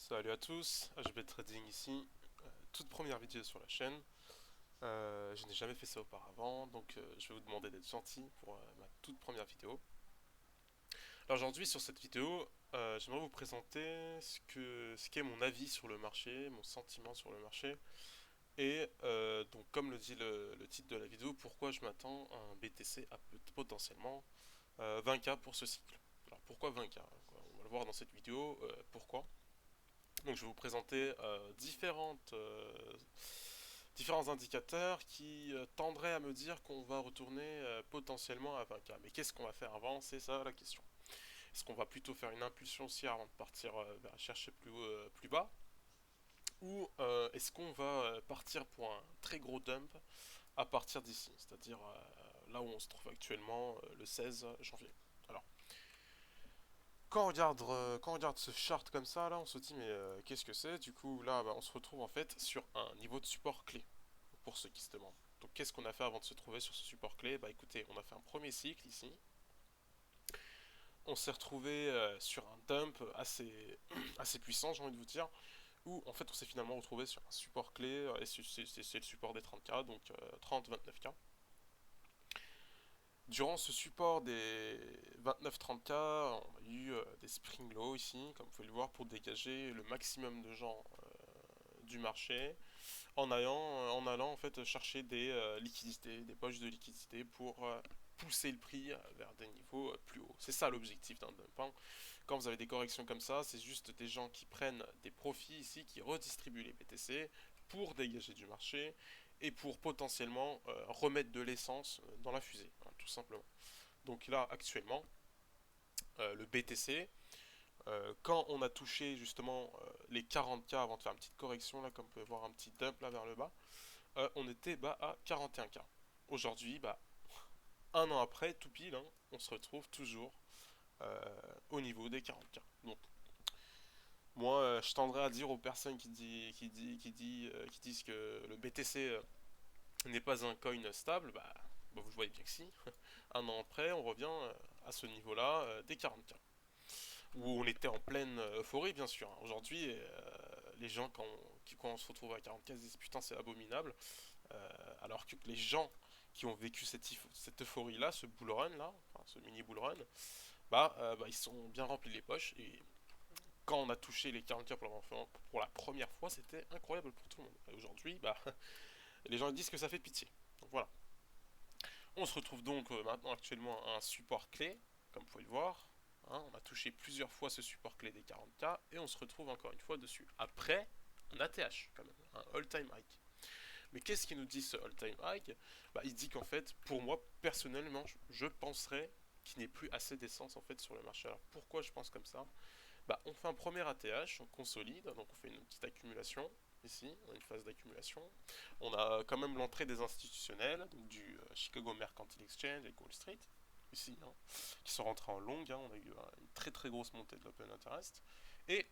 Salut à tous, HB Trading ici, toute première vidéo sur la chaîne. Je n'ai jamais fait ça auparavant, donc je vais vous demander d'être gentil pour ma toute première vidéo. Alors aujourd'hui sur cette vidéo, j'aimerais vous présenter ce qu'est mon avis sur le marché, mon sentiment sur le marché, et donc comme le dit le titre de la vidéo, pourquoi je m'attends à un BTC à potentiellement 20K pour ce cycle. Alors pourquoi 20K? On va le voir dans cette vidéo, pourquoi. Donc je vais vous présenter différents indicateurs qui tendraient à me dire qu'on va retourner potentiellement à 20K. Mais qu'est-ce qu'on va faire avant? C'est ça la question. Est-ce qu'on va plutôt faire une impulsion haussière avant de partir chercher plus bas? Ou est-ce qu'on va partir pour un très gros dump à partir d'ici? C'est-à-dire là où on se trouve actuellement le 16 janvier. Alors, quand on regarde ce chart comme ça, là, on se dit mais qu'est-ce que c'est? Du coup, là, bah, on se retrouve en fait sur un niveau de support clé, pour ceux qui se demandent. Donc qu'est-ce qu'on a fait avant de se trouver sur ce support clé? Bah écoutez, on a fait un premier cycle ici. On s'est retrouvé sur un dump assez puissant, j'ai envie de vous dire, où en fait on s'est finalement retrouvé sur un support clé, et c'est le support des 30K, donc 30-29K. Durant ce support des 29-30K, on a eu des spring low ici, comme vous pouvez le voir, pour dégager le maximum de gens du marché en allant en fait chercher des liquidités, des poches de liquidités pour pousser le prix vers des niveaux plus hauts. C'est ça l'objectif d'un dump, hein. Quand vous avez des corrections comme ça, c'est juste des gens qui prennent des profits ici, qui redistribuent les BTC pour dégager du marché et pour potentiellement remettre de l'essence dans la fusée, hein, tout simplement. Donc là, actuellement, le BTC, quand on a touché justement les 40K avant de faire une petite correction, là, comme vous pouvez voir un petit dump là vers le bas, on était à 41K. Aujourd'hui, un an après, tout pile, hein, on se retrouve toujours euh, au niveau des 40K. Donc, moi, je tendrais à dire aux personnes qui disent que le BTC n'est pas un coin stable, vous voyez bien que si. Un an après, on revient à ce niveau-là des 40K. Où on était en pleine euphorie, bien sûr, hein. Aujourd'hui, les gens, quand on se retrouve à 40K, se disent putain, c'est abominable. Alors que les gens qui ont vécu cette euphorie-là, ce bull run-là, enfin, ce mini bull run, ils se sont bien remplis les poches. Et quand on a touché les 40K pour la première fois, c'était incroyable pour tout le monde. Et aujourd'hui, les gens disent que ça fait pitié. Donc voilà. On se retrouve donc maintenant actuellement à un support clé, comme vous pouvez le voir. Hein, on a touché plusieurs fois ce support clé des 40K et on se retrouve encore une fois dessus. Après, un ATH quand même, un all-time high. Mais qu'est-ce qu'il nous dit ce all-time high? Il dit qu'en fait, pour moi, personnellement, je penserais qu'il n'est plus assez d'essence en fait sur le marché. Alors pourquoi je pense comme ça? On fait un premier ATH, on consolide, donc on fait une petite accumulation. Ici, on a une phase d'accumulation. On a quand même l'entrée des institutionnels, donc du Chicago Mercantile Exchange et Wall Street, ici, hein, qui sont rentrés en longue. Hein, on a eu une très très grosse montée de l'Open Interest. Et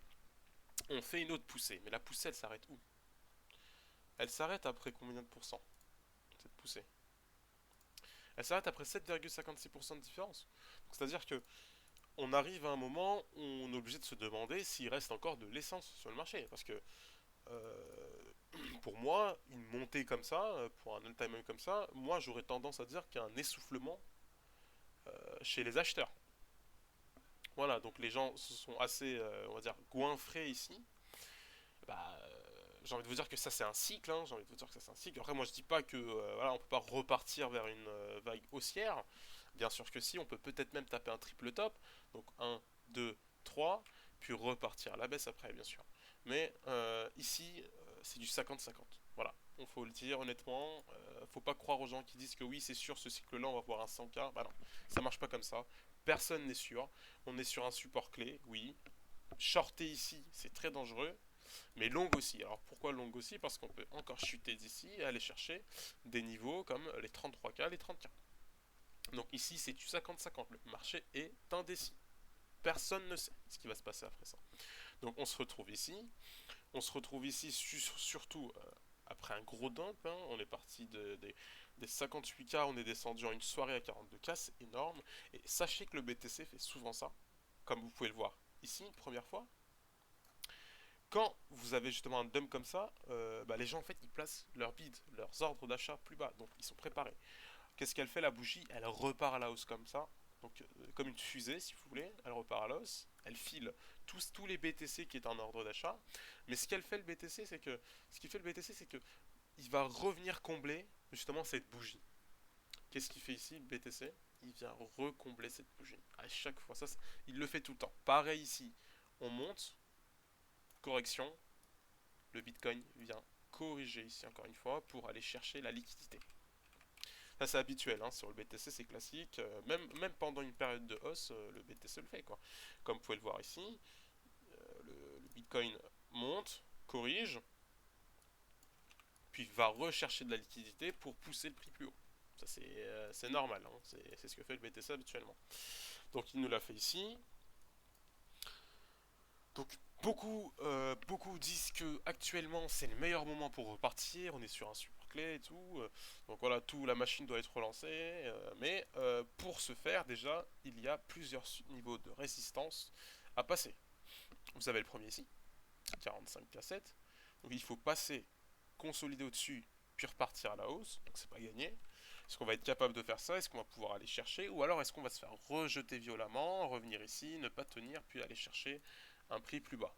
on fait une autre poussée. Mais la poussée, elle s'arrête où? Elle s'arrête après combien de pourcents, cette poussée? Elle s'arrête après 7,56% de différence. C'est-à-dire que on arrive à un moment où on est obligé de se demander s'il reste encore de l'essence sur le marché. Parce que euh, pour moi, une montée comme ça, pour un all-time comme ça, moi j'aurais tendance à dire qu'il y a un essoufflement chez les acheteurs. Voilà, donc les gens se sont assez, on va dire, goinfrés ici. Bah, euh, j'ai envie de vous dire que ça c'est un cycle, hein, j'ai envie de vous dire que ça c'est un cycle. Après moi je dis pas que voilà, on peut pas repartir vers une vague haussière. Bien sûr que si, on peut peut-être même taper un triple top. Donc un, 2, 3, puis repartir à la baisse après bien sûr. Mais ici c'est du 50-50. Voilà, il faut le dire honnêtement, faut pas croire aux gens qui disent que oui c'est sûr ce cycle-là on va voir un 100K. Bah non, ça marche pas comme ça. Personne n'est sûr. On est sur un support clé, oui. Shorter ici c'est très dangereux. Mais longue aussi. Alors pourquoi longue aussi? Parce qu'on peut encore chuter d'ici et aller chercher des niveaux comme les 33K, les 30K. Donc ici c'est du 50-50. Le marché est indécis. Personne ne sait ce qui va se passer après ça. Donc on se retrouve ici. On se retrouve ici surtout après un gros dump. Hein. On est parti des 58K, on est descendu en une soirée à 42K, c'est énorme. Et sachez que le BTC fait souvent ça, comme vous pouvez le voir ici, première fois. Quand vous avez justement un dump comme ça, les gens en fait ils placent leurs bids, leurs ordres d'achat plus bas, donc ils sont préparés. Qu'est-ce qu'elle fait la bougie? Elle repart à la hausse comme ça, donc comme une fusée si vous voulez, elle repart à la hausse, elle file tous les BTC qui est en ordre d'achat, mais ce qu'elle fait le BTC c'est que, ce qui fait le BTC c'est que il va revenir combler justement cette bougie. Qu'est-ce qu'il fait ici le BTC? Il vient recombler cette bougie à chaque fois, il le fait tout le temps. Pareil ici, on monte, correction, le Bitcoin vient corriger ici encore une fois pour aller chercher la liquidité. Ça c'est habituel, hein, sur le BTC c'est classique, même pendant une période de hausse, le BTC le fait quoi. Comme vous pouvez le voir ici, le Bitcoin monte, corrige, puis va rechercher de la liquidité pour pousser le prix plus haut. Ça c'est normal, hein, c'est ce que fait le BTC habituellement. Donc il nous l'a fait ici. Donc beaucoup disent que actuellement c'est le meilleur moment pour repartir, on est sur un support clé et tout, donc voilà, la machine doit être relancée, mais pour ce faire déjà il y a plusieurs niveaux de résistance à passer. Vous avez le premier ici, 45K7, donc il faut passer, consolider au-dessus, puis repartir à la hausse, donc c'est pas gagné. Est-ce qu'on va être capable de faire ça? Est-ce qu'on va pouvoir aller chercher? Ou alors est-ce qu'on va se faire rejeter violemment, revenir ici, ne pas tenir, puis aller chercher un prix plus bas?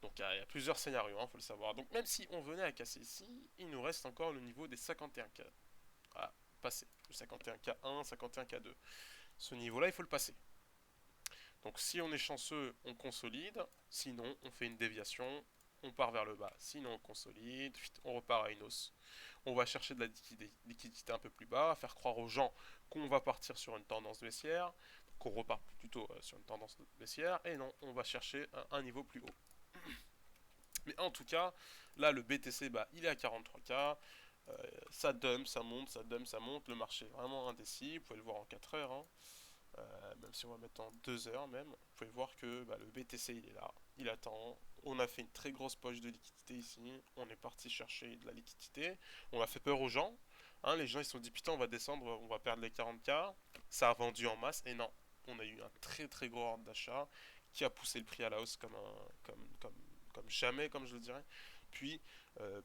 Donc il y a plusieurs scénarios, il faut le savoir. Donc même si on venait à casser ici, il nous reste encore le niveau des 51K à passer. Le 51K1, 51K2. Ce niveau-là, il faut le passer. Donc si on est chanceux, on consolide. Sinon, on fait une déviation, on part vers le bas. Sinon, on consolide, on repart à une hausse. On va chercher de la liquidité un peu plus bas, faire croire aux gens qu'on va partir sur une tendance baissière, qu'on repart plutôt sur une tendance baissière, et non, on va chercher un niveau plus haut. Mais en tout cas, là, le BTC, il est à 43K. Ça dump, ça monte, ça dump, ça monte. Le marché est vraiment indécis. Vous pouvez le voir en 4 heures. Hein. Même si on va mettre en 2 heures même. Vous pouvez voir que le BTC, il est là. Il attend. On a fait une très grosse poche de liquidité ici. On est parti chercher de la liquidité. On a fait peur aux gens. Hein, les gens, ils se sont dit, putain, on va descendre, on va perdre les 40K. Ça a vendu en masse. Et non, on a eu un très très gros ordre d'achat qui a poussé le prix à la hausse comme jamais, comme je le dirais. Puis euh,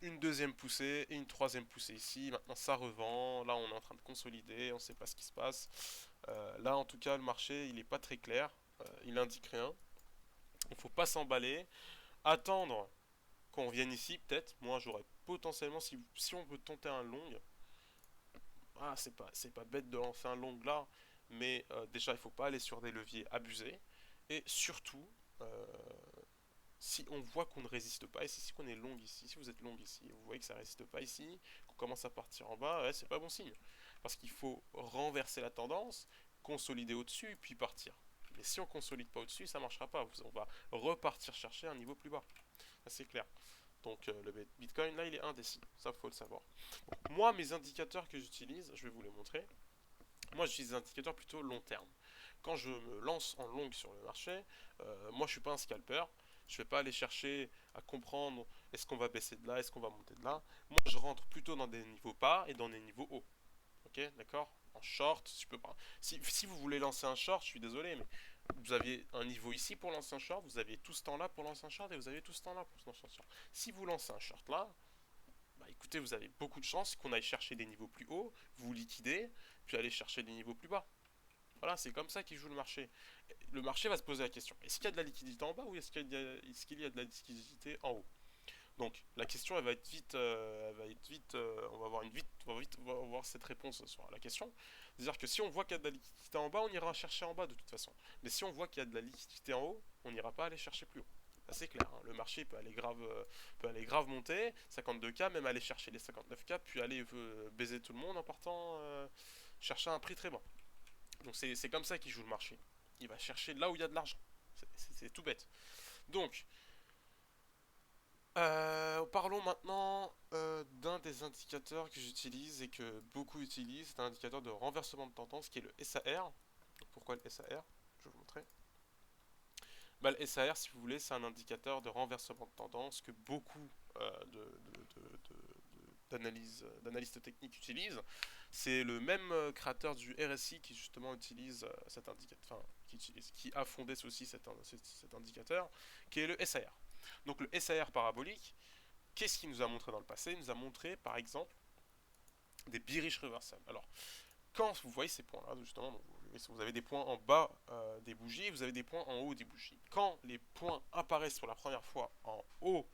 une deuxième poussée et une troisième poussée ici. Maintenant ça revend. Là on est en train de consolider, on ne sait pas ce qui se passe. Là en tout cas le marché il n'est pas très clair. Il indique rien. Il ne faut pas s'emballer. Attendre qu'on vienne ici peut-être. Moi j'aurais potentiellement si on veut tenter un long. C'est pas bête de lancer un long là. Mais déjà il ne faut pas aller sur des leviers abusés. Et surtout, euh, si on voit qu'on ne résiste pas, et si on est long ici, si vous êtes long ici, vous voyez que ça ne résiste pas ici, qu'on commence à partir en bas, ouais, c'est pas bon signe. Parce qu'il faut renverser la tendance, consolider au-dessus, puis partir. Mais si on consolide pas au-dessus, ça ne marchera pas. On va repartir chercher un niveau plus bas. Ça c'est clair. Donc le Bitcoin là il est indécis, ça faut le savoir. Donc, moi mes indicateurs que j'utilise, je vais vous les montrer. Moi j'utilise des indicateurs plutôt long terme. Quand je me lance en longue sur le marché, moi je suis pas un scalper. Je ne vais pas aller chercher à comprendre est-ce qu'on va baisser de là, est-ce qu'on va monter de là. Moi je rentre plutôt dans des niveaux bas et dans des niveaux hauts. Ok, d'accord? En short, si je peux pas. Si vous voulez lancer un short, je suis désolé, mais vous aviez un niveau ici pour lancer un short, vous aviez tout ce temps là pour lancer un short et vous avez tout ce temps là pour lancer un short. Si vous lancez un short là, écoutez, vous avez beaucoup de chances qu'on aille chercher des niveaux plus hauts, vous liquidez, puis aller chercher des niveaux plus bas. Voilà, c'est comme ça qu'il joue le marché. Le marché va se poser la question, est-ce qu'il y a de la liquidité en bas ou est-ce qu'il y a de la liquidité en haut? Donc la question elle va être vite, on va avoir on va avoir cette réponse sur la question. C'est-à-dire que si on voit qu'il y a de la liquidité en bas, on ira chercher en bas de toute façon. Mais si on voit qu'il y a de la liquidité en haut, on n'ira pas aller chercher plus haut. C'est clair, hein. Le marché peut aller grave monter, 52K, même aller chercher les 59K, puis aller baiser tout le monde en partant chercher un prix très bas. Donc c'est comme ça qu'il joue le marché. Il va chercher là où il y a de l'argent. C'est tout bête. Donc, parlons maintenant d'un des indicateurs que j'utilise et que beaucoup utilisent. C'est un indicateur de renversement de tendance qui est le SAR. Pourquoi le SAR? Je vais vous montrer. Le SAR, si vous voulez, c'est un indicateur de renversement de tendance que beaucoup d'analystes techniques utilisent. C'est le même créateur du RSI qui justement utilise cet indicateur, enfin, qui a fondé aussi cet indicateur, qui est le SAR. Donc le SAR parabolique, qu'est-ce qu'il nous a montré dans le passé? Il nous a montré par exemple des bearish reversals. Alors, quand vous voyez ces points-là, justement, vous avez des points en bas des bougies, vous avez des points en haut des bougies. Quand les points apparaissent pour la première fois en haut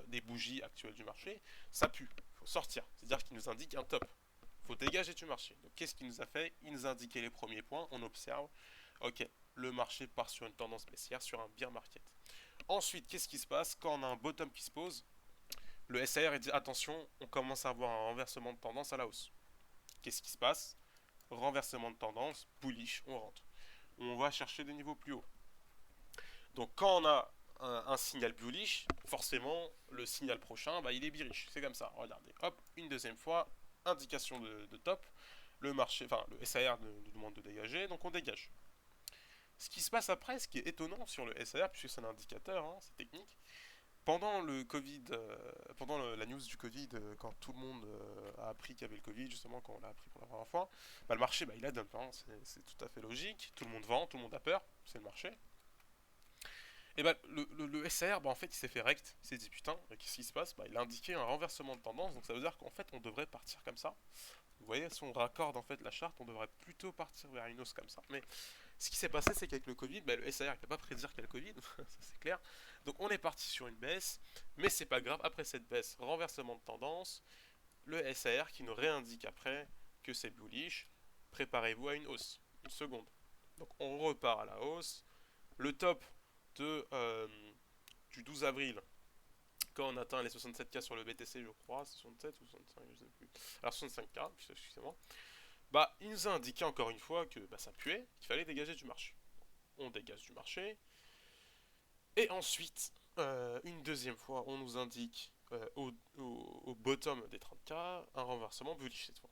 des bougies actuelles du marché, ça pue. Il faut sortir. C'est-à-dire qu'il nous indique un top. Il faut dégager du marché. Donc qu'est-ce qu'il nous a fait? Il nous a indiqué les premiers points. On observe. Ok, le marché part sur une tendance baissière, sur un bear market. Ensuite, qu'est-ce qui se passe quand on a un bottom qui se pose? Le SAR dit attention, on commence à avoir un renversement de tendance à la hausse. Qu'est-ce qui se passe? Renversement de tendance, bullish, on rentre. On va chercher des niveaux plus hauts. Donc quand on a un signal bullish, forcément le signal prochain, il est bearish. C'est comme ça. Regardez, hop, une deuxième fois, indication de top. Le marché, enfin le SAR nous demande de dégager, donc on dégage. Ce qui se passe après, ce qui est étonnant sur le SAR, puisque c'est un indicateur, c'est technique. Pendant le Covid, pendant la news du Covid, quand tout le monde a appris qu'il y avait le Covid, justement, quand on l'a appris pour la première fois, le marché, il a dump, c'est tout à fait logique. Tout le monde vend, tout le monde a peur, c'est le marché. Et le SR, en fait, il s'est fait rect. Il s'est dit putain, qu'est-ce qui se passe? Il a indiqué un renversement de tendance, donc ça veut dire qu'en fait, on devrait partir comme ça. Vous voyez, si on raccorde en fait la charte, on devrait plutôt partir vers une hausse comme ça. Mais ce qui s'est passé, c'est qu'avec le Covid, le SAR ne peut pas prédire qu'il y a le Covid, ça c'est clair. Donc on est parti sur une baisse, mais c'est pas grave. Après cette baisse, renversement de tendance, le SAR qui nous réindique après que c'est bullish, préparez-vous à une hausse. Une seconde. Donc on repart à la hausse. Le top du 12 avril, quand on atteint les 67K sur le BTC, je crois, 67 ou 65, je ne sais plus. Alors 65K, excusez-moi. Il nous a indiqué encore une fois que ça puait, qu'il fallait dégager du marché. On dégage du marché. Et ensuite, une deuxième fois, on nous indique au bottom des 30K un renversement bullish cette fois.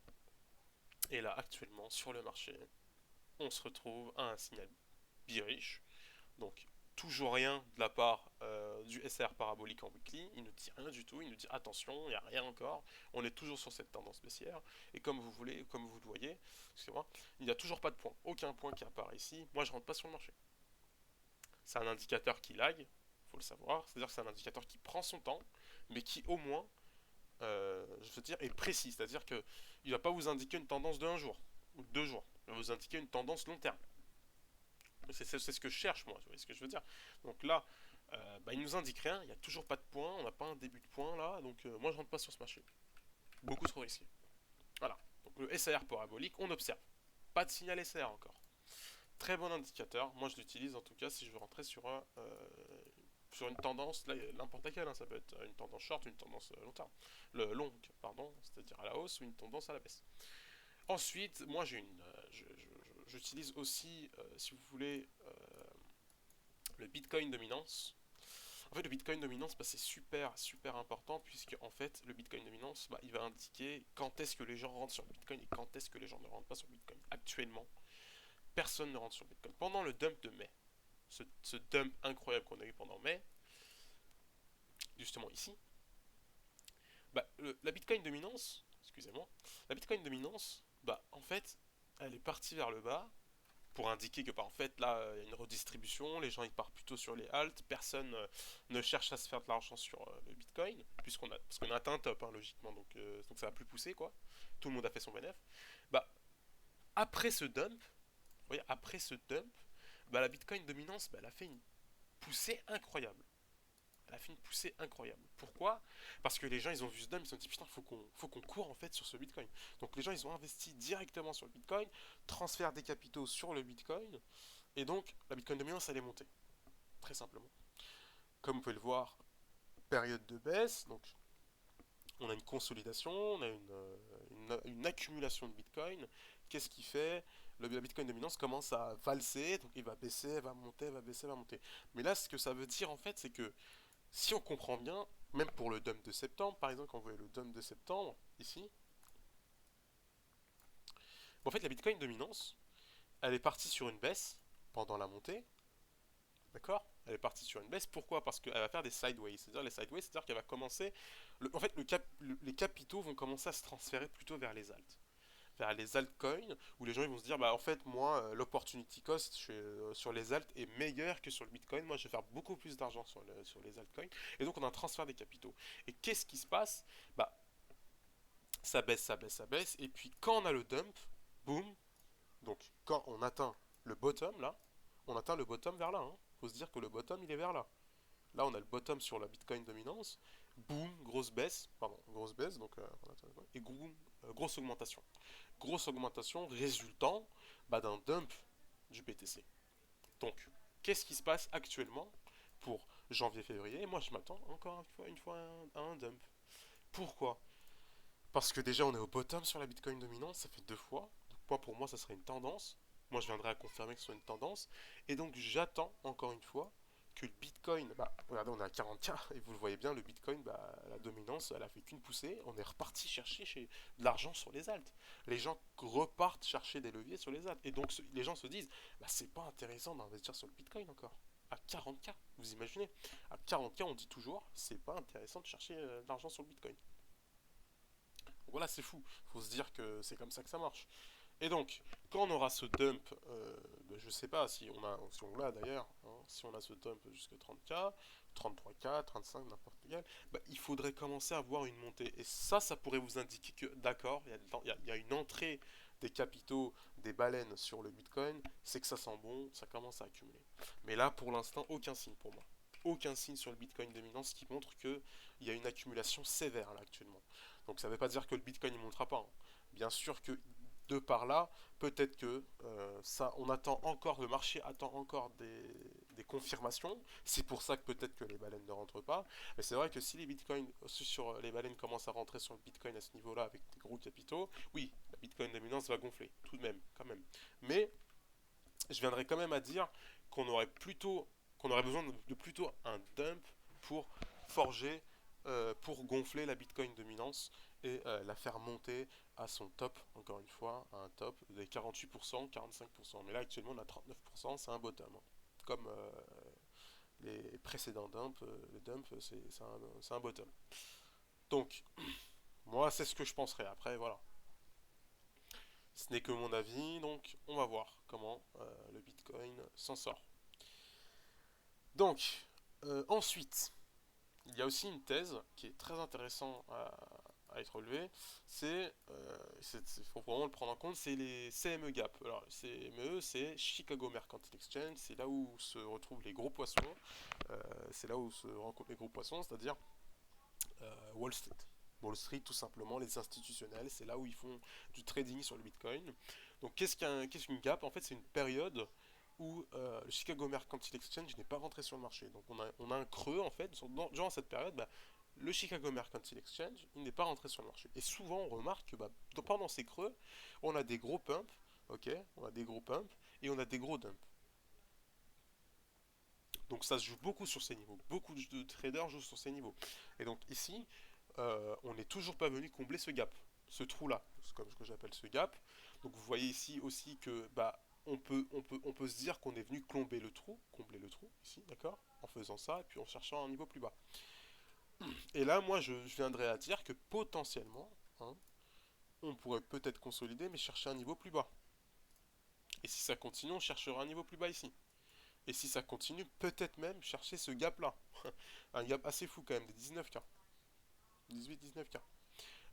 Et là, actuellement, sur le marché, on se retrouve à un signal bearish. Donc, toujours rien de la part du SR parabolique en weekly. Il ne dit rien du tout. Il nous dit attention, il n'y a rien encore. On est toujours sur cette tendance baissière. Et comme vous le voyez, excusez-moi, il n'y a toujours pas de point. Aucun point qui apparaît ici. Moi, je rentre pas sur le marché. C'est un indicateur qui lag, faut le savoir. C'est-à-dire que c'est un indicateur qui prend son temps, mais qui au moins, je veux dire, est précis. C'est-à-dire qu'il ne va pas vous indiquer une tendance de 1 jour ou de 2 jours. Il va vous indiquer une tendance long terme. C'est ce que je cherche, moi, vous voyez ce que je veux dire. Donc là, il nous indique rien, il n'y a toujours pas de point, on n'a pas un début de point là, donc moi je rentre pas sur ce marché. Beaucoup trop risqué. Voilà, donc le SAR parabolique, on observe. Pas de signal SAR encore. Très bon indicateur, moi je l'utilise en tout cas si je veux rentrer sur une tendance, là n'importe laquelle, ça peut être une tendance short, une tendance long terme. Long, pardon, c'est-à-dire à la hausse ou une tendance à la baisse. Ensuite, moi j'utilise aussi, si vous voulez, le Bitcoin dominance. En fait, le Bitcoin dominance, c'est super, super important puisque en fait, le Bitcoin dominance, il va indiquer quand est-ce que les gens rentrent sur le Bitcoin et quand est-ce que les gens ne rentrent pas sur le Bitcoin. Actuellement, personne ne rentre sur le Bitcoin. Pendant le dump de mai, ce dump incroyable qu'on a eu pendant mai, justement ici, la Bitcoin dominance, excusez-moi, la Bitcoin dominance, en fait, elle est partie vers le bas pour indiquer que en fait là il y a une redistribution, les gens ils partent plutôt sur les halts, personne ne cherche à se faire de l'argent sur le Bitcoin, parce qu'on a atteint un top logiquement, donc ça va plus pousser quoi, tout le monde a fait son bénéf. Après ce dump, vous voyez, après ce dump, la Bitcoin dominance elle a fait une poussée incroyable. Elle a fait une poussée incroyable. Pourquoi? Parce que les gens ils ont vu ce dump, ils se sont dit putain faut qu'on court en fait sur ce Bitcoin. Donc les gens ils ont investi directement sur le Bitcoin, transfert des capitaux sur le Bitcoin, et donc la Bitcoin dominance elle est montée. Très simplement. Comme vous pouvez le voir, période de baisse, donc on a une consolidation, on a une accumulation de Bitcoin. Qu'est-ce qui fait? La Bitcoin dominance commence à valser, donc il va baisser, va monter, va baisser, va monter. Mais là ce que ça veut dire en fait c'est que si on comprend bien, même pour le dump de septembre, par exemple, quand vous voyez le dump de septembre, ici, en fait, la Bitcoin dominance, elle est partie sur une baisse pendant la montée, d'accord? Elle est partie sur une baisse, pourquoi? Parce qu'elle va faire des sideways, c'est-à-dire les sideways, c'est-à-dire qu'elle va commencer, en fait, les capitaux vont commencer à se transférer plutôt vers les alts. vers les altcoins, où les gens ils vont se dire, bah en fait, moi, l'opportunity cost sur les alts est meilleur que sur le Bitcoin. Moi, je vais faire beaucoup plus d'argent sur les altcoins. Et donc, on a un transfert des capitaux. Et qu'est-ce qui se passe? Bah, ça baisse, ça baisse, ça baisse. Et puis, quand on a le dump, boum. Donc, quand on atteint le bottom, là, on atteint le bottom vers là. Faut se dire que le bottom, il est vers là. Là, on a le bottom sur la Bitcoin dominance. Boum, grosse baisse. Pardon, grosse baisse. Donc, et boum, grosse augmentation. Grosse augmentation résultant bah, d'un dump du BTC. Donc, qu'est-ce qui se passe actuellement pour janvier-février? Moi, je m'attends encore une fois à un dump. Pourquoi? Parce que déjà, on est au bottom sur la Bitcoin dominante, ça fait deux fois. Donc, pour moi, ça serait une tendance. Moi, je viendrai à confirmer que ce soit une tendance. Et donc, j'attends encore une fois que le Bitcoin, bah, regardez, on est à 40K, et vous le voyez bien, le Bitcoin, bah, la dominance, elle a fait qu'une poussée. On est reparti chercher de l'argent sur les alts. Les gens repartent chercher des leviers sur les alts. Et donc, les gens se disent, bah, c'est pas intéressant d'investir sur le Bitcoin encore. À 40K, vous imaginez? À 40K, on dit toujours, c'est pas intéressant de chercher de l'argent sur le Bitcoin. Voilà, c'est fou. Faut se dire que c'est comme ça que ça marche. Et donc, quand on aura ce dump, je sais pas si on l'a d'ailleurs, si on a ce dump jusqu'à 30K, 33K, 35, n'importe quel, bah, il faudrait commencer à voir une montée. Et ça pourrait vous indiquer que, d'accord, il y a une entrée des capitaux, des baleines sur le Bitcoin, c'est que ça sent bon, ça commence à accumuler. Mais là, pour l'instant, aucun signe pour moi. Aucun signe sur le Bitcoin dominant, ce qui montre qu'il y a une accumulation sévère là actuellement. Donc ça ne veut pas dire que le Bitcoin ne montera pas. Bien sûr que de par là, peut-être que ça, on attend encore, le marché attend encore des confirmations. C'est pour ça que peut-être que les baleines ne rentrent pas. Mais c'est vrai que si les bitcoins sur les baleines commencent à rentrer sur le bitcoin à ce niveau-là avec des gros capitaux, oui, la bitcoin dominance va gonfler, tout de même, quand même. Mais je viendrais quand même à dire qu'on aurait besoin de plutôt un dump pour forger, pour gonfler la Bitcoin dominance et la faire monter à son top, encore une fois, à un top des 48%, 45%. Mais là, actuellement, on a 39%, c'est un bottom. Comme les précédents dumps, les dumps, c'est un bottom. Donc, moi, c'est ce que je penserais. Après, voilà. Ce n'est que mon avis, donc on va voir comment le Bitcoin s'en sort. Donc, ensuite, il y a aussi une thèse qui est très intéressante à être relevée, faut vraiment le prendre en compte, c'est les CME Gap. Alors, les CME, c'est Chicago Mercantile Exchange, c'est là où se retrouvent les gros poissons, c'est là où se rencontrent les gros poissons, c'est-à-dire Wall Street. Wall Street, tout simplement, les institutionnels, c'est là où ils font du trading sur le Bitcoin. Donc, qu'est-ce qu'une gap? En fait, c'est une période où le Chicago Mercantile Exchange n'est pas rentré sur le marché. Donc, on a un creux, en fait. Durant cette période, bah, le Chicago Mercantile Exchange, il n'est pas rentré sur le marché. Et souvent, on remarque que bah, pendant ces creux, on a des gros pumps, ok? On a des gros pumps et on a des gros dumps. Donc ça se joue beaucoup sur ces niveaux. Beaucoup de traders jouent sur ces niveaux. Et donc ici, on n'est toujours pas venu combler ce gap, ce trou-là, c'est comme ce que j'appelle ce gap. Donc vous voyez ici aussi que bah, on peut se dire qu'on est venu combler le trou ici, d'accord, en faisant ça et puis en cherchant un niveau plus bas. Et là, moi, je viendrais à dire que potentiellement, hein, on pourrait peut-être consolider, mais chercher un niveau plus bas. Et si ça continue, on cherchera un niveau plus bas ici. Et si ça continue, peut-être même chercher ce gap-là. Un gap assez fou quand même, des 19K. 18-19K.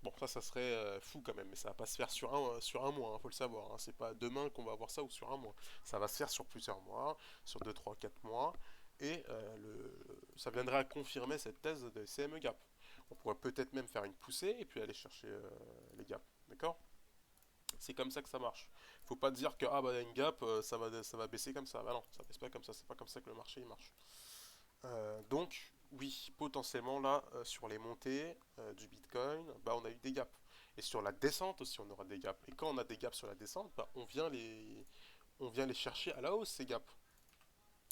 Bon, ça serait fou quand même, mais ça va pas se faire sur un mois, faut le savoir. C'est pas demain qu'on va avoir ça ou sur un mois. Ça va se faire sur plusieurs mois, sur 2 3 4 mois. Et ça viendrait à confirmer cette thèse de CME Gap. On pourrait peut-être même faire une poussée et puis aller chercher les gaps. D'accord? C'est comme ça que ça marche. Faut pas dire que ah bah une gap, ça va baisser comme ça. Bah non, ça baisse pas comme ça. C'est pas comme ça que le marché il marche. Donc oui, potentiellement là, sur les montées du Bitcoin, bah on a eu des gaps. Et sur la descente aussi, on aura des gaps. Et quand on a des gaps sur la descente, bah, on vient les chercher à la hausse ces gaps.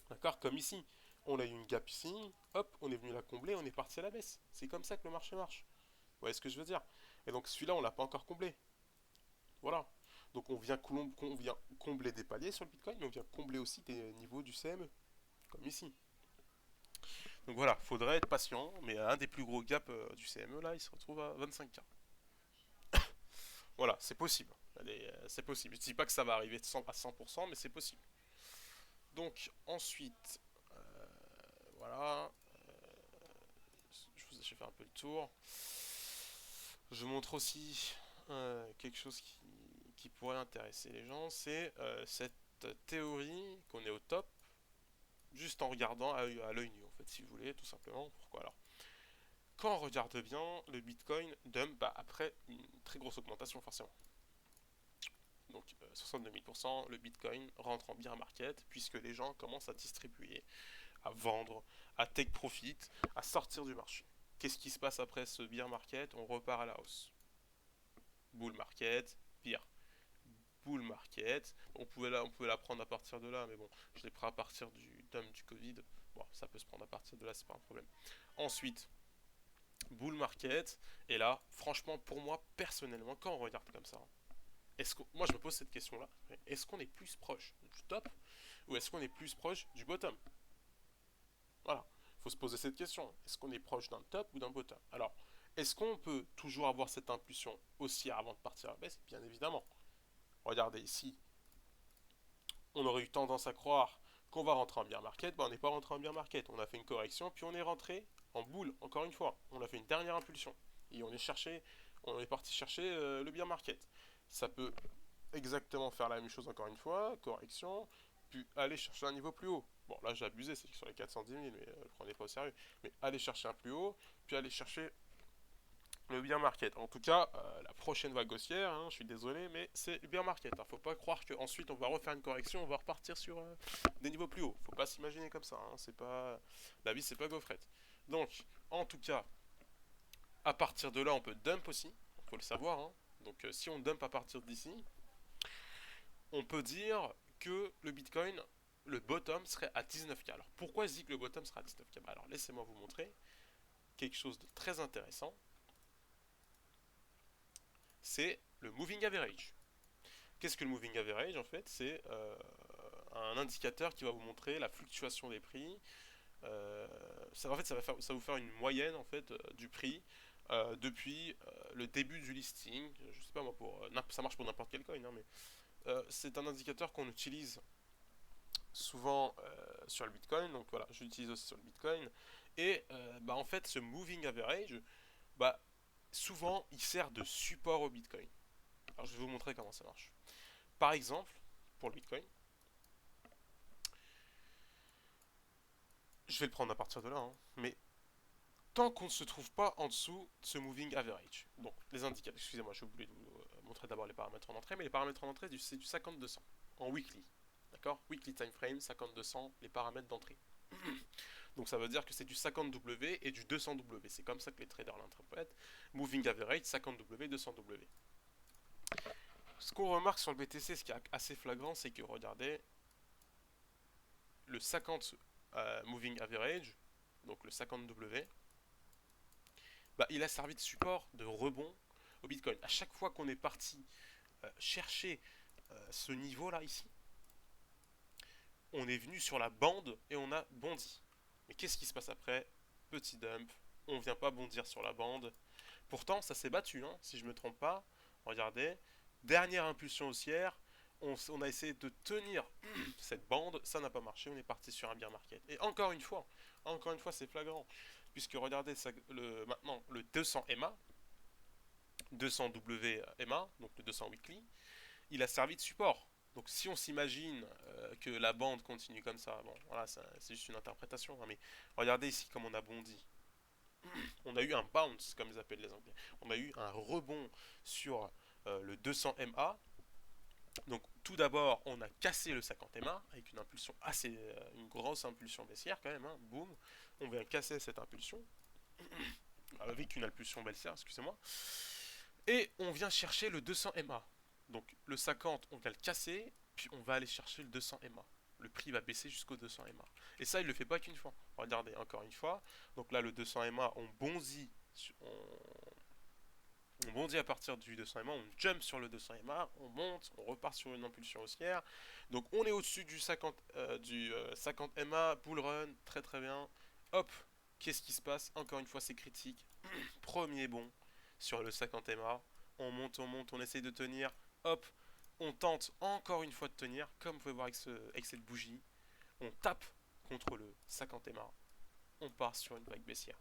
D'accord? Comme ici. On a eu une gap ici, hop, on est venu la combler, on est parti à la baisse. C'est comme ça que le marché marche. Vous voyez ce que je veux dire? Et donc celui-là, on l'a pas encore comblé. Voilà. Donc on vient combler des paliers sur le Bitcoin, mais on vient combler aussi des niveaux du CME, comme ici. Donc voilà, faudrait être patient, mais un des plus gros gaps du CME là, il se retrouve à 25K. Voilà, c'est possible. C'est possible. Je dis pas que ça va arriver à 100%, mais c'est possible. Donc ensuite, voilà, j'ai fait un peu le tour. Je montre aussi quelque chose qui pourrait intéresser les gens, c'est cette théorie qu'on est au top, juste en regardant à l'œil nu, en fait, si vous voulez, tout simplement. Pourquoi alors? Quand on regarde bien, le Bitcoin dump après une très grosse augmentation, forcément. Donc 62 000%, le Bitcoin rentre en bear market, puisque les gens commencent à distribuer, à vendre, à take profit, à sortir du marché. Qu'est-ce qui se passe après ce bear market? On repart à la hausse. Bull market, bear. Bull market. On pouvait la prendre à partir de là, mais bon, je l'ai pris à partir du dump du Covid. Bon, ça peut se prendre à partir de là, c'est pas un problème. Ensuite, bull market. Et là, franchement, pour moi, personnellement, quand on regarde comme ça, moi je me pose cette question-là. Est-ce qu'on est plus proche du top ou est-ce qu'on est plus proche du bottom? Voilà, il faut se poser cette question. Est-ce qu'on est proche d'un top ou d'un bottom? Alors, est-ce qu'on peut toujours avoir cette impulsion haussière avant de partir à la baisse? Bien évidemment. Regardez ici, on aurait eu tendance à croire qu'on va rentrer en bear market, on n'est pas rentré en bear market, on a fait une correction, puis on est rentré en boule, encore une fois, on a fait une dernière impulsion, et on est parti chercher le bear market. Ça peut exactement faire la même chose encore une fois, correction, puis aller chercher un niveau plus haut. Bon, là j'ai abusé, c'est sur les 410 000, mais je ne prenais pas au sérieux. Mais aller chercher un plus haut, puis aller chercher le bear market. En tout cas, la prochaine vague haussière, hein, je suis désolé, mais c'est le bear market. Faut pas croire qu'ensuite on va refaire une correction, on va repartir sur des niveaux plus hauts. Faut pas s'imaginer comme ça. Hein, c'est pas la vie, c'est pas gaufrette. Donc, en tout cas, à partir de là, on peut dump aussi. Faut le savoir. Hein. Donc, si on dump à partir d'ici, on peut dire que le Bitcoin, le bottom serait à 19K. Alors, pourquoi je dis que le bottom sera à 19K? Alors, laissez-moi vous montrer quelque chose de très intéressant. C'est le moving average. Qu'est-ce que le moving average en fait? C'est un indicateur qui va vous montrer la fluctuation des prix. En fait, ça va vous faire une moyenne en fait du prix depuis le début du listing. Je sais pas moi ça marche pour n'importe quel coin, hein, mais c'est un indicateur qu'on utilise souvent sur le Bitcoin. Donc voilà, je l'utilise aussi sur le Bitcoin. Et en fait, ce moving average, bah, souvent, il sert de support au Bitcoin. Alors, je vais vous montrer comment ça marche. Par exemple, pour le Bitcoin, je vais le prendre à partir de là, hein, mais tant qu'on ne se trouve pas en dessous de ce moving average. Donc, les indicateurs, excusez-moi, j'ai oublié de vous montrer d'abord les paramètres en entrée, mais les paramètres en entrée, c'est du 50-200 en weekly. D'accord? Weekly time frame, 50-200, les paramètres d'entrée. Donc ça veut dire que c'est du 50W et du 200W. C'est comme ça que les traders l'interprètent. Moving average, 50W, 200W. Ce qu'on remarque sur le BTC, ce qui est assez flagrant, c'est que regardez, le 50 moving average, donc le 50W, il a servi de support, de rebond au Bitcoin. À chaque fois qu'on est parti chercher ce niveau-là ici, on est venu sur la bande et on a bondi. Mais qu'est-ce qui se passe après? Petit dump, on vient pas bondir sur la bande. Pourtant, ça s'est battu, hein, si je me trompe pas. Regardez, dernière impulsion haussière, on a essayé de tenir cette bande, ça n'a pas marché, on est parti sur un bear market. Et encore une fois, c'est flagrant, puisque regardez maintenant le 200 EMA, 200W EMA, donc le 200 weekly, il a servi de support. Donc si on s'imagine que la bande continue comme ça, bon voilà, c'est juste une interprétation, hein, mais regardez ici comme on a bondi. On a eu un bounce, comme ils appellent les Anglais. On a eu un rebond sur le 200 MA. Donc tout d'abord, on a cassé le 50 MA avec une impulsion une grosse impulsion baissière quand même. Hein, boum, on vient casser cette impulsion avec une impulsion baissière, excusez-moi. Et on vient chercher le 200 MA. Donc le 50, on vient le casser, puis on va aller chercher le 200 MA. Le prix va baisser jusqu'au 200 MA. Et ça, il ne le fait pas qu'une fois. Regardez, encore une fois. Donc là, le 200 MA, on bondit à partir du 200 MA, on jump sur le 200 MA, on monte, on repart sur une impulsion haussière. Donc on est au-dessus du 50 MA, bull run, très très bien. Hop, qu'est-ce qui se passe? Encore une fois, c'est critique. Premier bond sur le 50 MA. On monte, on essaye de tenir. hop, on tente encore une fois de tenir, comme vous pouvez voir avec cette bougie, on tape contre le 50 MA, on part sur une vague baissière.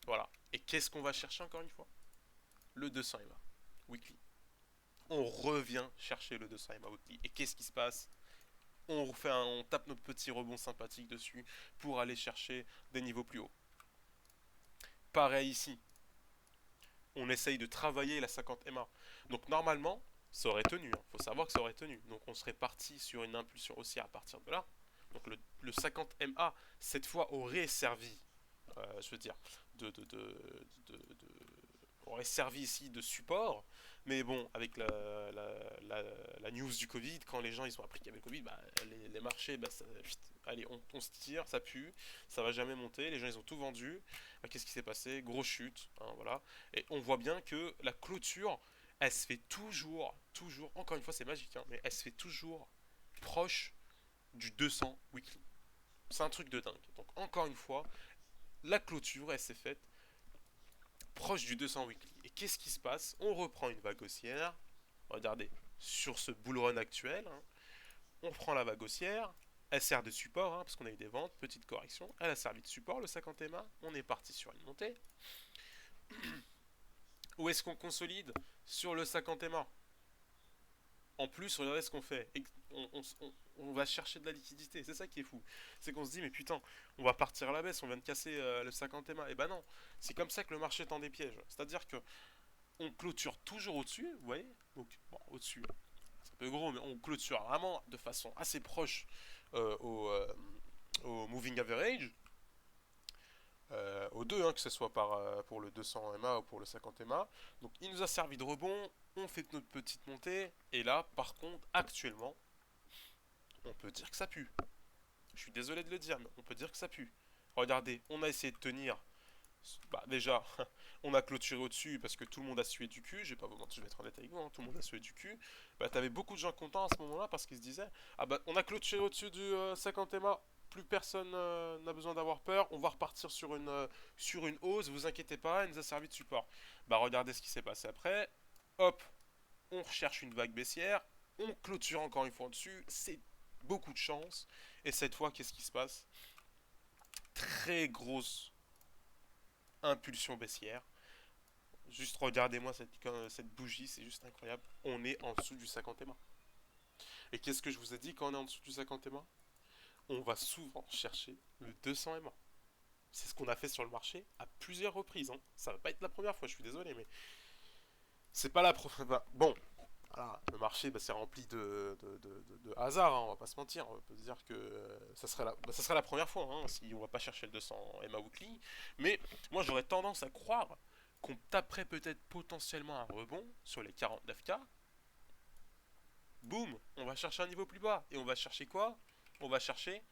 Voilà. Et qu'est-ce qu'on va chercher encore une fois? Le 200 MA weekly. On revient chercher le 200 MA weekly. Et qu'est-ce qui se passe? On tape notre petit rebond sympathique dessus pour aller chercher des niveaux plus hauts. Pareil ici. On essaye de travailler la 50 MA. Donc normalement, ça aurait tenu. Il faut savoir que ça aurait tenu. Donc on serait parti sur une impulsion haussière à partir de là. Donc le 50 MA, cette fois, aurait servi, je veux dire, aurait servi ici de support. Mais bon, avec la news du Covid, quand les gens ils ont appris qu'il y avait le Covid, bah, les marchés, bah, allez, on se tire, ça pue, ça va jamais monter, les gens ils ont tout vendu. Bah, qu'est-ce qui s'est passé? Grosse chute, hein, voilà. Et on voit bien que la clôture, elle se fait toujours, encore une fois c'est magique, hein, mais elle se fait toujours proche du 200 weekly. C'est un truc de dingue. Donc encore une fois, la clôture, elle s'est faite proche du 200 weekly. Et qu'est-ce qui se passe? On reprend une vague haussière. Regardez, sur ce bull run actuel, hein, on prend la vague haussière. Elle sert de support, hein, parce qu'on a eu des ventes, petite correction. Elle a servi de support, le 50 MA. On est parti sur une montée. Où est-ce qu'on consolide? Sur le 50 MA. En plus, regardez ce qu'on fait. On va chercher de la liquidité. C'est ça qui est fou. C'est qu'on se dit, mais putain, on va partir à la baisse, on vient de casser le 50 MA. Et ben non, c'est comme ça que le marché tend des pièges. C'est-à-dire que on clôture toujours au-dessus, vous voyez. Donc, bon, au-dessus, c'est un peu gros, mais on clôture vraiment de façon assez proche euh, au, euh, au moving average. Aux deux, hein, que ce soit pour le 200 MA ou pour le 50 MA. Donc il nous a servi de rebond, on fait notre petite montée, et là, par contre, actuellement, on peut dire que ça pue. Je suis désolé de le dire, mais on peut dire que ça pue. Regardez, on a essayé de tenir. Bah, déjà, on a clôturé au-dessus parce que tout le monde a sué du cul. Je vais pas vous mentir, je vais être honnête avec vous, hein, tout le monde a sué du cul. Bah, t'avais beaucoup de gens contents à ce moment-là parce qu'ils se disaient: ah bah, on a clôturé au-dessus du 50 MA, plus personne n'a besoin d'avoir peur, on va repartir sur une hausse, vous inquiétez pas, elle nous a servi de support. Bah, regardez ce qui s'est passé après. Hop, on recherche une vague baissière, on clôture encore une fois au-dessus, c'est beaucoup de chance. Et cette fois, qu'est-ce qui se passe? Très grosse impulsion baissière. Juste regardez-moi cette bougie, c'est juste incroyable. On est en dessous du 50 MA. Et qu'est-ce que je vous ai dit quand on est en dessous du 50 MA? On va souvent chercher le 200 MA. C'est ce qu'on a fait sur le marché à plusieurs reprises, hein. Ça va pas être la première fois, je suis désolé, mais c'est pas la première. Bah, bon, voilà, le marché, bah, c'est rempli de hasard, hein, on va pas se mentir. On peut se dire que ça serait la première fois, hein, si on va pas chercher le 200 MA weekly. Mais moi, j'aurais tendance à croire qu'on taperait peut-être potentiellement un rebond sur les 49K. Boum, on va chercher un niveau plus bas. Et on va chercher quoi? On va chercher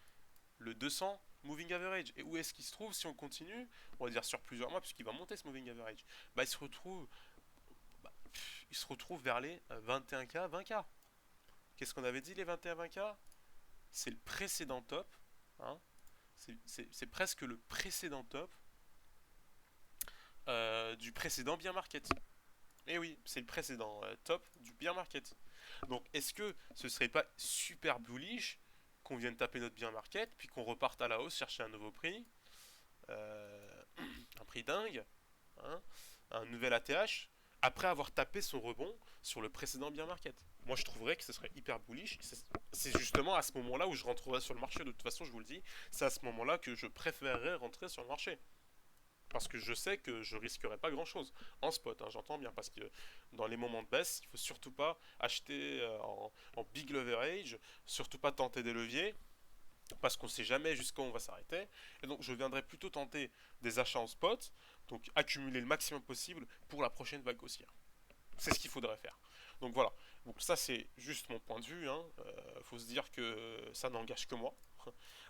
le 200 moving average. Et où est-ce qu'il se trouve si on continue? On va dire sur plusieurs mois, puisqu'il va monter ce moving average. Bah, bah, il se retrouve vers les 21K, 20K. Qu'est-ce qu'on avait dit, les 21-20K? C'est le précédent top. Hein, c'est presque le précédent top du précédent bear market. Et oui, c'est le précédent top du bear market. Donc, est-ce que ce serait pas super bullish qu'on vienne taper notre bear market, puis qu'on reparte à la hausse chercher un nouveau prix, euh, un prix dingue, hein, un nouvel ATH, après avoir tapé son rebond sur le précédent bear market? Moi, je trouverais que ce serait hyper bullish. C'est justement à ce moment-là où je rentrerai sur le marché. De toute façon, je vous le dis, c'est à ce moment-là que je préférerais rentrer sur le marché. Parce que je sais que je risquerai pas grand chose en spot, hein, j'entends bien, parce que dans les moments de baisse, il faut surtout pas acheter en big leverage, surtout pas tenter des leviers, parce qu'on sait jamais jusqu'où on va s'arrêter. Et donc je viendrai plutôt tenter des achats en spot, donc accumuler le maximum possible pour la prochaine vague haussière. C'est ce qu'il faudrait faire. Donc voilà. Donc ça c'est juste mon point de vue. Hein. Faut se dire que ça n'engage que moi.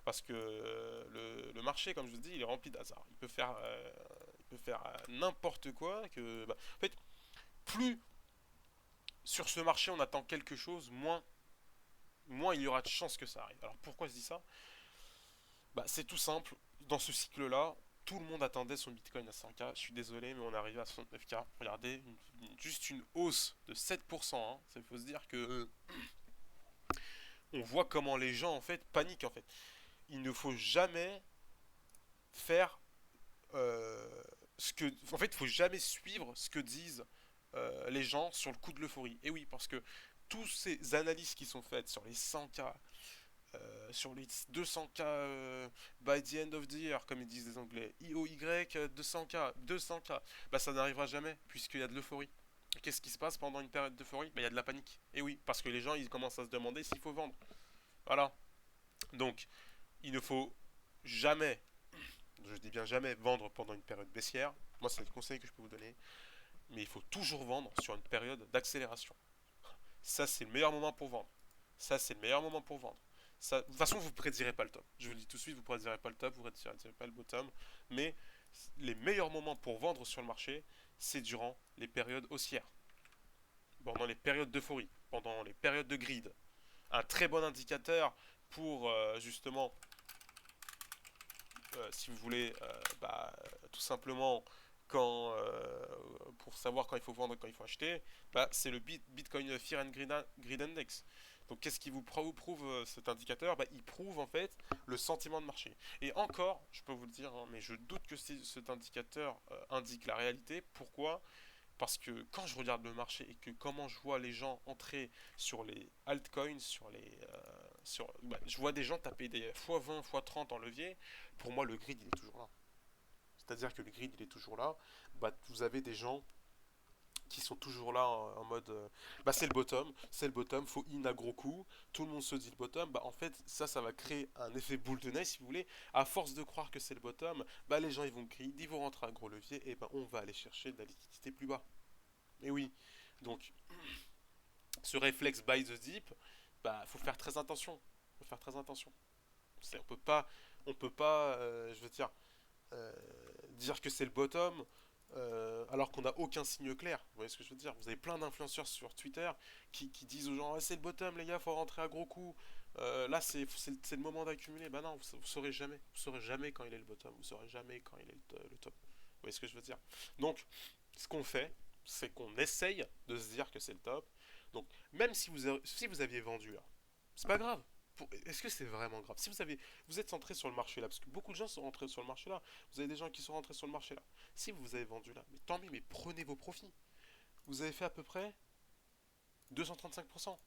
Parce que le marché, comme je vous dis, il est rempli d'hasard. Il peut faire n'importe quoi. En fait, plus sur ce marché on attend quelque chose, moins il y aura de chances que ça arrive. Alors pourquoi je dis ça? Bah, c'est tout simple. Dans ce cycle-là, Tout le monde attendait son Bitcoin à 100K. Je suis désolé, mais on est arrivé à 69K. Regardez, juste une hausse de 7%. Hein. Ça faut se dire que on voit comment les gens en fait paniquent en fait. Il ne faut jamais faire ce que. En fait, il ne faut jamais suivre ce que disent les gens sur le coup de l'euphorie. Et oui, parce que toutes ces analyses qui sont faites sur les 100K, sur les 200K by the end of the year, comme ils disent les Anglais, IOY 200K, 200K, bah ça n'arrivera jamais puisqu'il y a de l'euphorie. Qu'est-ce qui se passe pendant une période d'euphorie? Bah il y a de la panique. Et oui, parce que les gens ils commencent à se demander s'il faut vendre. Voilà. Donc il ne faut jamais, je dis bien jamais, vendre pendant une période baissière. Moi c'est le conseil que je peux vous donner. Mais il faut toujours vendre sur une période d'accélération. Ça c'est le meilleur moment pour vendre. Ça c'est le meilleur moment pour vendre. Ça, de toute façon, vous ne prédirez pas le top. Je vous le dis tout de suite, vous ne prédirez pas le top, vous ne prédirez pas le bottom. Mais les meilleurs moments pour vendre sur le marché, c'est durant les périodes haussières, pendant les périodes d'euphorie, pendant les périodes de grid. Un très bon indicateur pour justement, si vous voulez, tout simplement, pour savoir quand il faut vendre et quand il faut acheter, c'est le Bitcoin Fear and Greed Index. Donc qu'est-ce qui vous prouve cet indicateur? Il prouve en fait le sentiment de marché. Et encore, je peux vous le dire, hein, mais je doute que cet indicateur indique la réalité. Pourquoi? Parce que quand je regarde le marché et que comment je vois les gens entrer sur les altcoins, je vois des gens taper des x20, x30 en levier. Pour moi, le grid il est toujours là. C'est-à-dire que le grid il est toujours là. Vous avez des gens qui sont toujours là en mode c'est le bottom, faut in à gros coup, tout le monde se dit le bottom, en fait ça va créer un effet boule de neige si vous voulez, à force de croire que c'est le bottom, les gens ils vont crier, ils vont rentrer à gros levier et on va aller chercher de la liquidité plus bas. Et oui, donc ce réflexe buy the dip, faut faire très attention, faut faire très attention. On peut pas, je veux euh, dire que c'est le bottom alors qu'on n'a aucun signe clair. Vous voyez ce que je veux dire? Vous avez plein d'influenceurs sur Twitter qui disent aux gens ah, c'est le bottom les gars, faut rentrer à gros coups. Là c'est le moment d'accumuler. Bah non, vous saurez jamais. Vous saurez jamais quand il est le bottom. Vous saurez jamais quand il est le top. Vous voyez ce que je veux dire? Donc ce qu'on fait, c'est qu'on essaye de se dire que c'est le top. Donc même si vous aviez vendu là, c'est pas grave. Est-ce que c'est vraiment grave? Si vous êtes centré sur le marché là, parce que beaucoup de gens sont rentrés sur le marché là, vous avez des gens qui sont rentrés sur le marché là. Si vous avez vendu là, mais tant mieux, mais prenez vos profits. Vous avez fait à peu près 235%.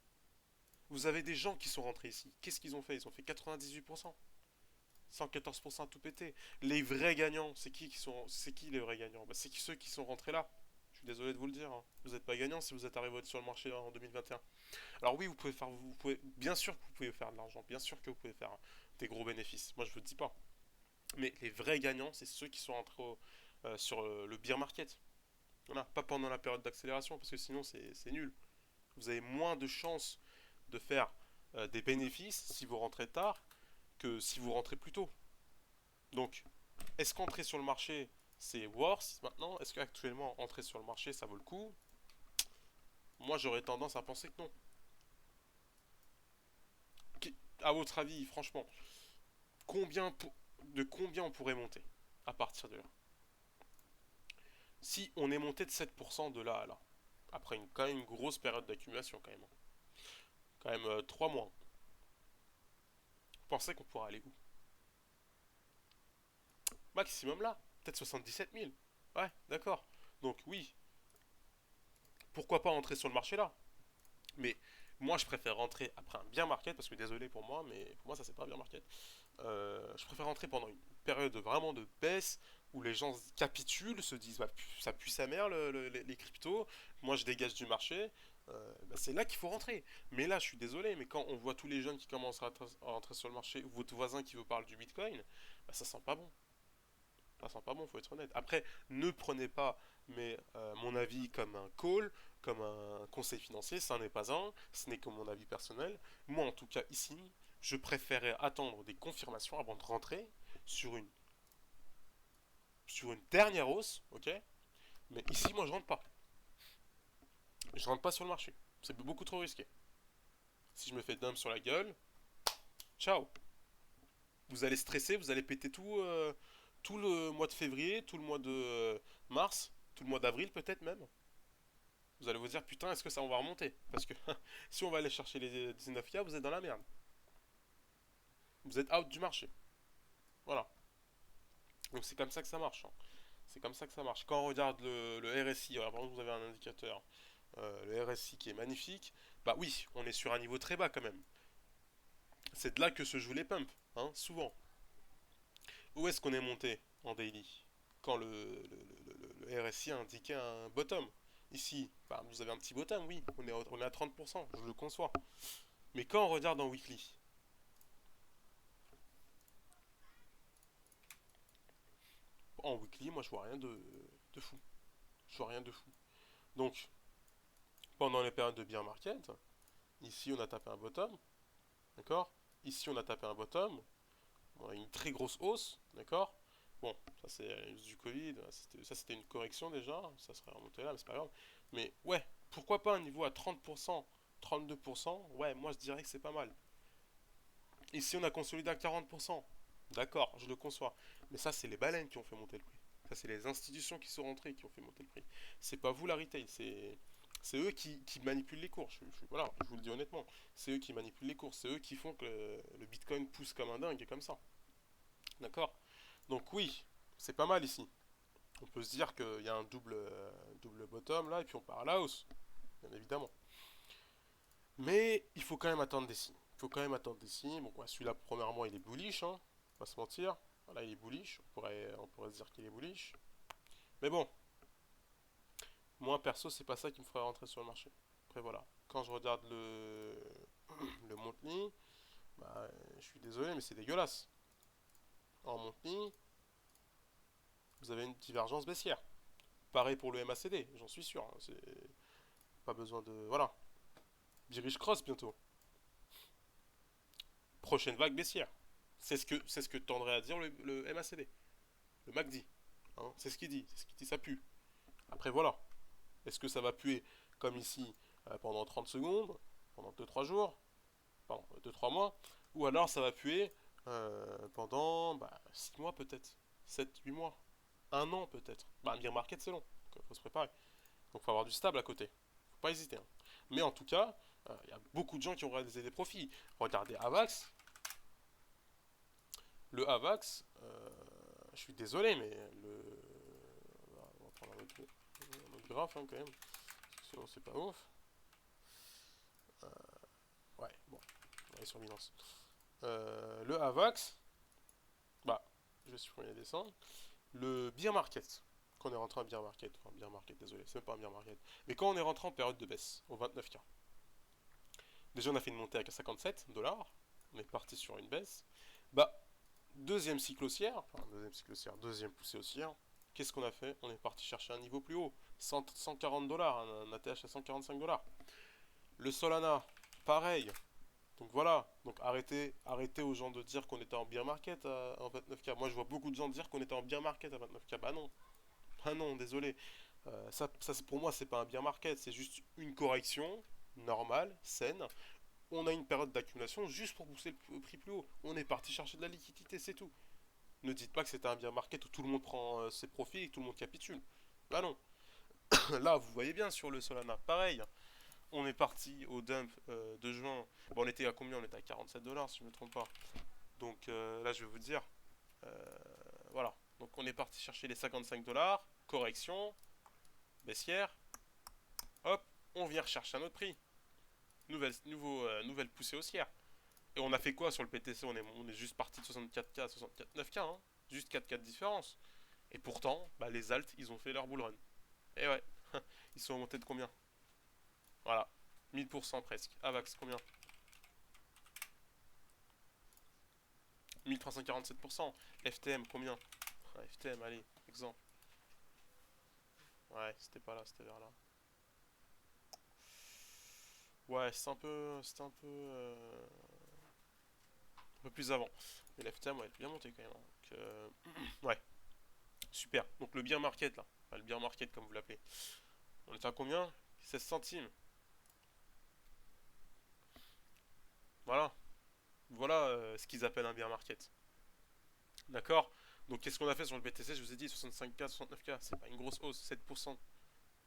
Vous avez des gens qui sont rentrés ici. Qu'est-ce qu'ils ont fait? Ils ont fait 98%. 114% à tout pété. Les vrais gagnants, c'est qui les vrais gagnants? C'est ceux qui sont rentrés là. Je suis désolé de vous le dire. Hein. Vous n'êtes pas gagnant si vous êtes arrivé sur le marché en 2021. Alors oui, bien sûr que vous pouvez faire de l'argent, bien sûr que vous pouvez faire des gros bénéfices. Moi, je ne vous le dis pas. Mais les vrais gagnants, c'est ceux qui sont rentrés sur le bear market. Voilà, pas pendant la période d'accélération, parce que sinon c'est nul. Vous avez moins de chances de faire des bénéfices si vous rentrez tard que si vous rentrez plus tôt. Donc, est-ce qu'entrer sur le marché c'est worth maintenant? Est-ce qu'actuellement entrer sur le marché ça vaut le coup? Moi j'aurais tendance à penser que non. À votre avis, franchement, combien de combien on pourrait monter à partir de là? Si on est monté de 7% de là à là, après quand même une grosse période d'accumulation quand même, quand même 3 mois, vous pensez qu'on pourra aller où? Maximum là, peut-être 77 000. Ouais, d'accord. Donc oui, pourquoi pas entrer sur le marché là? Mais moi je préfère rentrer après un bien market, parce que désolé pour moi, mais pour moi ça c'est pas un bien market. Je préfère rentrer pendant une période vraiment de baisse où les gens capitulent, se disent ça pue sa mère les cryptos, moi je dégage du marché. C'est là qu'il faut rentrer. Mais là, je suis désolé, mais quand on voit tous les jeunes qui commencent à rentrer sur le marché, ou votre voisin qui vous parle du Bitcoin, ça sent pas bon. Ça sent pas bon, faut être honnête. Après, ne prenez pas mon avis comme un call, comme un conseil financier, ça n'est pas un, ce n'est que mon avis personnel. Moi, en tout cas, ici, je préférais attendre des confirmations avant de rentrer sur une, sur une dernière hausse, ok? Mais ici, moi, je rentre pas. Je rentre pas sur le marché. C'est beaucoup trop risqué. Si je me fais dump sur la gueule, ciao. Vous allez stresser, vous allez péter tout le mois de février, tout le mois de mars, tout le mois d'avril peut-être même. Vous allez vous dire, putain, est-ce que ça on va remonter? Parce que si on va aller chercher les 19K, vous êtes dans la merde. Vous êtes out du marché. Voilà. Donc c'est comme ça que ça marche, hein. C'est comme ça que ça marche. Quand on regarde le RSI, alors, par exemple, vous avez un indicateur, le RSI qui est magnifique, bah oui, on est sur un niveau très bas quand même. C'est de là que se jouent les pumps, hein, souvent. Où est-ce qu'on est monté en daily? Quand le RSI a indiqué un bottom. Ici, bah, vous avez un petit bottom, oui, on est à 30%, je le conçois. Mais quand on regarde en weekly, en weekly, moi je vois rien de fou. Je vois rien de fou. Donc, pendant les périodes de bear market, ici on a tapé un bottom, d'accord? Ici on a tapé un bottom, on a une très grosse hausse, d'accord? Bon, ça c'est à cause du Covid, ça c'était une correction déjà, ça serait remonté là, mais c'est pas grave. Mais ouais, pourquoi pas un niveau à 30%, 32%? Ouais, moi je dirais que c'est pas mal. Ici on a consolidé à 40%, d'accord, je le conçois. Mais ça c'est les baleines qui ont fait monter le prix. Ça c'est les institutions qui sont rentrées qui ont fait monter le prix. C'est pas vous la retail, c'est eux qui manipulent les cours. Voilà, je vous le dis honnêtement. C'est eux qui manipulent les cours. C'est eux qui font que le Bitcoin pousse comme un dingue et comme ça. D'accord? Donc oui, c'est pas mal ici. On peut se dire qu'il y a un double bottom là et puis on part à la hausse, bien évidemment. Mais il faut quand même attendre des signes. Il faut quand même attendre des signes. Bon, ouais, celui-là, premièrement, il est bullish, hein. On va pas se mentir. Voilà, il est bullish. On pourrait se dire qu'il est bullish. Mais bon, moi perso, c'est pas ça qui me ferait rentrer sur le marché. Après voilà, quand je regarde le monthly, bah, je suis désolé, mais c'est dégueulasse. En monthly, vous avez une divergence baissière. Pareil pour le MACD, j'en suis sûr, hein. C'est pas besoin de voilà. Bearish cross bientôt. Prochaine vague baissière. C'est ce que tendrait à dire le MACD, le MACD. Hein, c'est ce qu'il dit, c'est ce qu'il dit, ça pue. Après voilà, est-ce que ça va puer comme ici pendant 30 secondes, pendant 2-3 jours, pardon, 2-3 mois, ou alors ça va puer pendant 6 mois peut-être, 7-8 mois, un an peut-être. Bah, un bear market c'est long, donc faut se préparer. Donc faut avoir du stable à côté, faut pas hésiter, hein. Mais en tout cas, il y a beaucoup de gens qui ont réalisé des profits. Regardez Avax, le Avax, je suis désolé, mais on va prendre un autre graphe hein, quand même, sinon c'est pas ouf. Ouais, bon, on va aller sur Binance. Le Avax, bah, je vais supprimer les dessins. Le bear market, quand on est rentré en bear market, enfin bear market, désolé, c'est même pas un bear market, mais quand on est rentré en période de baisse, au 29K, déjà on a fait une montée à 57 dollars, on est parti sur une baisse, bah, deuxième cycle haussière, enfin deuxième cycle haussière, deuxième poussée haussière, qu'est-ce qu'on a fait? On est parti chercher un niveau plus haut, 140 dollars, un ATH à 145 dollars. Le Solana, pareil. Donc voilà, donc arrêtez aux gens de dire qu'on était en bear market en 29K. Moi je vois beaucoup de gens dire qu'on était en bear market à 29K. Bah non, ah non, désolé. Ça, pour moi, c'est pas un bear market, c'est juste une correction normale, saine. On a une période d'accumulation juste pour pousser le prix plus haut. On est parti chercher de la liquidité, c'est tout. Ne dites pas que c'était un bear market où tout le monde prend ses profits et que tout le monde capitule. Bah non. Là, vous voyez bien sur le Solana, pareil. On est parti au dump de juin. Bon, on était à combien? On était à 47 dollars, si je ne me trompe pas. Donc là, je vais vous dire. euh, voilà. Donc on est parti chercher les 55 dollars. Correction, baissière, hop, on vient rechercher un autre prix. Nouvelle poussée haussière. Et on a fait quoi sur le PTC? On est juste parti de 64K à 64 9K, hein. Juste 4K de différence. Et pourtant, bah, les alts, ils ont fait leur bull run. Et ouais, ils sont montés de combien? Voilà, 1000% presque. Avax, combien? 1347%. FTM, combien? FTM, allez, exemple. Ouais, c'était pas là, c'était vers là. Ouais, c'était un peu plus avant. Mais la FTM, ouais, elle est bien montée quand même, hein. Donc, ouais, super. Donc le bear market, là. Enfin, le bear market, comme vous l'appelez. On était à combien? 16 centimes. Voilà. Voilà ce qu'ils appellent un bear market. D'accord? Donc qu'est-ce qu'on a fait sur le BTC? Je vous ai dit 65K, 69K, c'est pas une grosse hausse, 7%.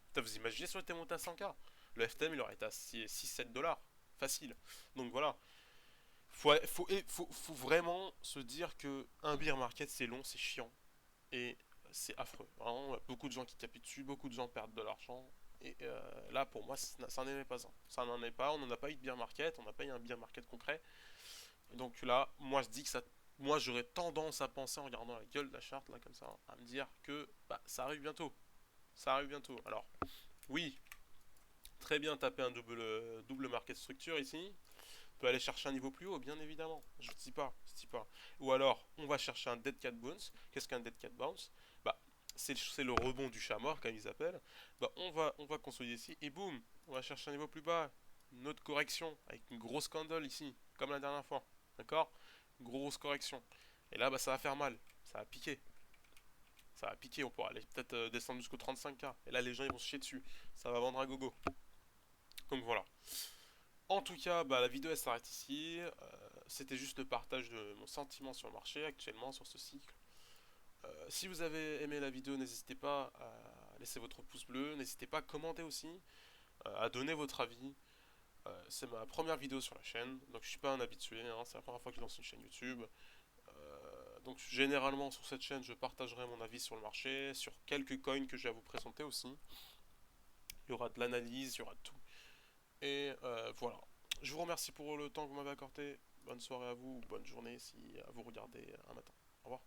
Putain, vous imaginez si on était monté à 100K? Le FTM il aurait été à 6-7 dollars. Facile. Donc voilà. Faut vraiment se dire que un bear market c'est long, c'est chiant. Et c'est affreux. Vraiment, il y a beaucoup de gens qui capent dessus, beaucoup de gens perdent de l'argent. Et là, pour moi, ça n'en est pas un. Ça n'en est pas, on n'en a pas eu de bear market, on n'a pas eu un bear market concret. Donc là, moi je dis que ça. Moi j'aurais tendance à penser en regardant la gueule de la charte, là, comme ça, à me dire que bah, ça arrive bientôt. Ça arrive bientôt. Alors, oui, très bien taper un double market structure ici. On peut aller chercher un niveau plus haut, bien évidemment. Je ne dis pas, je dis pas. Ou alors, on va chercher un dead cat bounce. Qu'est-ce qu'un dead cat bounce? Bah, c'est le rebond du chat mort, comme ils appellent. Bah, on va consolider ici et boum, on va chercher un niveau plus bas. Une autre correction avec une grosse candle ici, comme la dernière fois. D'accord? Grosse correction. Et là, bah, ça va faire mal. Ça va piquer. Ça va piquer. On pourra aller peut-être descendre jusqu'au 35K. Et là, les gens ils vont se chier dessus. Ça va vendre à gogo. Donc voilà. En tout cas, bah, la vidéo elle s'arrête ici. C'était juste le partage de mon sentiment sur le marché actuellement, sur ce cycle. Si vous avez aimé la vidéo, n'hésitez pas à laisser votre pouce bleu. N'hésitez pas à commenter aussi, à donner votre avis. C'est ma première vidéo sur la chaîne, donc je suis pas un habitué, hein, c'est la première fois que je lance une chaîne YouTube. Donc généralement sur cette chaîne, je partagerai mon avis sur le marché, sur quelques coins que j'ai à vous présenter aussi. Il y aura de l'analyse, il y aura de tout. Et voilà. Je vous remercie pour le temps que vous m'avez accordé. Bonne soirée à vous, bonne journée si vous regardez un matin. Au revoir.